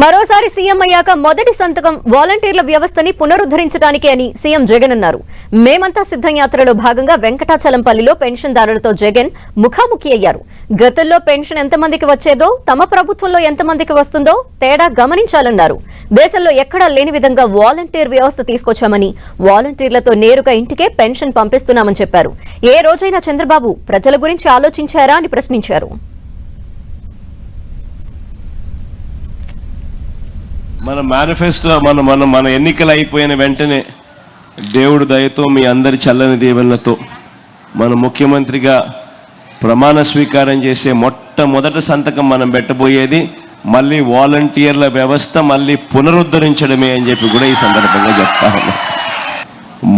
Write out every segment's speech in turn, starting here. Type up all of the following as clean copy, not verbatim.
మరోసారి సీఎం అయ్యాక మొదటి సంతకం వాలంటీర్ల వ్యవస్థని పునరుద్ధరించడానికి అని సీఎం జగన్ అన్నారు. మేమంతా సిద్ధం యాత్రలో భాగంగా వెంకటాచలంపల్లిలో పెన్షన్దారులతో జగన్ ముఖాముఖి అయ్యారు. గతంలో పెన్షన్ ఎంతమందికి వచ్చేదో తమ ప్రభుత్వంలో ఎంతమందికి వస్తుందో తేడా గమనించాలన్నారు. దేశంలో ఎక్కడా లేని విధంగా వాలంటీర్ వ్యవస్థ తీసుకొచ్చామని, వాలంటీర్లతో నేరుగా ఇంటికే పెన్షన్ పంపిస్తున్నామని చెప్పారు. ఏ రోజైనా చంద్రబాబు ప్రజల గురించి ఆలోచించారా అని ప్రశ్నించారు. మన మేనిఫెస్టో మన ఎన్నికలు అయిపోయిన వెంటనే దేవుడి దయతో మీ అందరి చల్లని దీవెనలతో మన ముఖ్యమంత్రిగా ప్రమాణ స్వీకారం చేసే మొట్టమొదటి సంతకం మనం పెట్టబోయేది మళ్ళీ వాలంటీర్ల వ్యవస్థ మళ్ళీ పునరుద్ధరించడమే అని చెప్పి కూడా ఈ సందర్భంగా చెప్తా ఉన్నాం.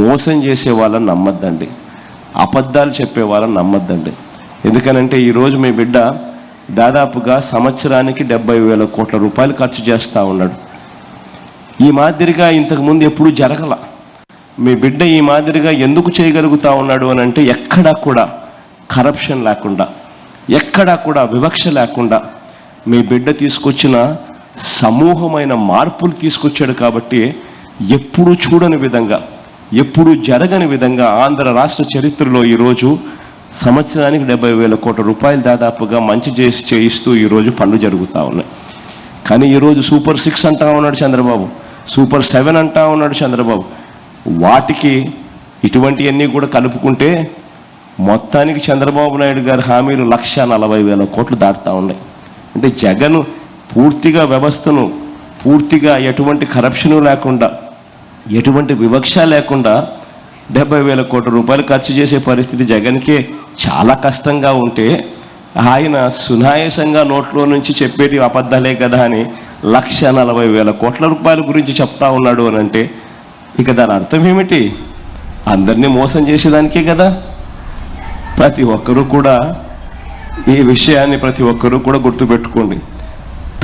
మోసం చేసే వాళ్ళని నమ్మద్దండి, అబద్ధాలు చెప్పే వాళ్ళని నమ్మద్దండి. ఎందుకనంటే ఈరోజు మీ బిడ్డ దాదాపుగా సంవత్సరానికి 70,000 కోట్ల రూపాయలు ఖర్చు చేస్తూ ఉన్నాడు. ఈ మాదిరిగా ఇంతకుముందు ఎప్పుడూ జరగల. మీ బిడ్డ ఈ మాదిరిగా ఎందుకు చేయగలుగుతా ఉన్నాడు అని అంటే ఎక్కడా కూడా కరప్షన్ లేకుండా, ఎక్కడా కూడా వివక్ష లేకుండా మీ బిడ్డ తీసుకొచ్చిన సమూహమైన మార్పులు తీసుకొచ్చాడు. కాబట్టి ఎప్పుడూ చూడని విధంగా, ఎప్పుడూ జరగని విధంగా ఆంధ్ర రాష్ట్ర చరిత్రలో ఈరోజు సంవత్సరానికి 70,000 కోట్ల రూపాయలు దాదాపుగా మంచి చేసి చేయిస్తూ ఈరోజు పనులు జరుగుతూ ఉన్నాయి. కానీ ఈరోజు సూపర్ 6 అంటా ఉన్నాడు చంద్రబాబు, సూపర్ 7 అంటా ఉన్నాడు చంద్రబాబు. వాటికి ఇటువంటివన్నీ కూడా కలుపుకుంటే మొత్తానికి చంద్రబాబు నాయుడు గారి హామీలు 140,000 కోట్లు దాటుతూ ఉన్నాయి. అంటే జగన్ పూర్తిగా వ్యవస్థను పూర్తిగా ఎటువంటి కరప్షను లేకుండా, ఎటువంటి వివక్ష లేకుండా 70,000 కోట్ల రూపాయలు ఖర్చు చేసే పరిస్థితి జగన్కే చాలా కష్టంగా ఉంటే ఆయన సునాయాసంగా నోట్లో నుంచి చెప్పేటి అబద్ధాలే కదా అని 140,000 కోట్ల రూపాయల గురించి చెప్తా ఉన్నాడు అని అంటే ఇక దాని అర్థం ఏమిటి? అందరినీ మోసం చేసేదానికే కదా. ప్రతి ఒక్కరూ కూడా ఈ విషయాన్ని గుర్తుపెట్టుకోండి.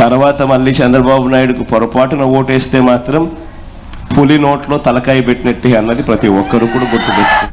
తర్వాత మళ్ళీ చంద్రబాబు నాయుడుకు పొరపాటున ఓటేస్తే మాత్రం పులి నోట్లో తలకాయ పెట్టినట్టే అన్నది ప్రతి ఒక్కరూ కూడా గుర్తుపెట్టుకోండి.